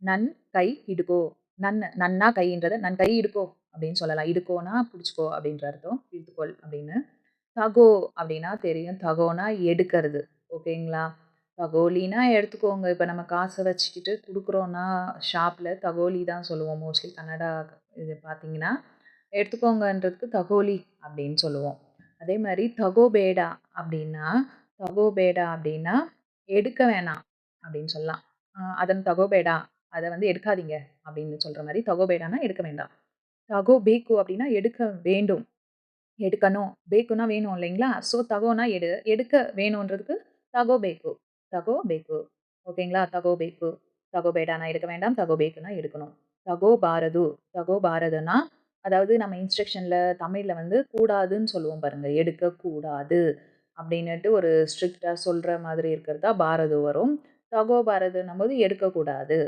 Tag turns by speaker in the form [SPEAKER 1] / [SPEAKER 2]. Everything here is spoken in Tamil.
[SPEAKER 1] நன் கை இடுக்கோ. நன்னா கைன்றத நன் கை இடுக்கோ அப்படின்னு சொல்லலாம். இடுக்கோனா புடிச்சுக்கோ அப்படின்ற அர்த்தம். இழுத்துக்கொள் அப்படின்னு. தகோ அப்படின்னா தெரியும். தகோனா எடுக்கிறது. ஓகேங்களா? தகோலினா எடுத்துக்கோங்க. இப்ப நம்ம காச வச்சுக்கிட்டு குடுக்குறோம்னா, ஷாப்ல தகோலி தான் சொல்லுவோம். மோஸ்ட்லி கன்னடா இது பார்த்தீங்கன்னா, எடுத்துக்கோங்கன்றதுக்கு தகோலி அப்படின்னு சொல்லுவோம். அதே மாரி தகோபேடா அப்படின்னா, தகோபேடா அப்படின்னா எடுக்க வேணாம் அப்படின்னு சொல்லலாம். அதன் தகோபேடா அத வந்து எடுக்காதீங்க அப்படின்னு சொல்ற மாரி தகோபேடான்னா எடுக்க வேண்டாம். தகோ பேக்கு அப்படின்னா எடுக்க வேண்டும். எடுக்கணும். பேக்குன்னா வேணும் இல்லைங்களா? ஸோ தகோனா எடுக்க வேணுன்றதுக்கு தகோ பேக்கு. தகோ பேக்கு. ஓகேங்களா? தகோ பேக்கு. தகோ பேடானா எடுக்க வேண்டாம். தகோ பேக்குன்னா எடுக்கணும். தகோ பாரது. தகோ பாரதுன்னா, அதாவது நம்ம இன்ஸ்ட்ரக்ஷன்ல தமிழ்ல வந்து கூடாதுன்னு சொல்லுவோம் பாருங்க. எடுக்கக்கூடாது அப்டின்னுட்டு ஒரு ஸ்ட்ரிக்ட்டா சொல்ற மாதிரி இருக்கிறது தான் பாரது வரும். தகோ பாரதுன்னும்போது எடுக்கக்கூடாது.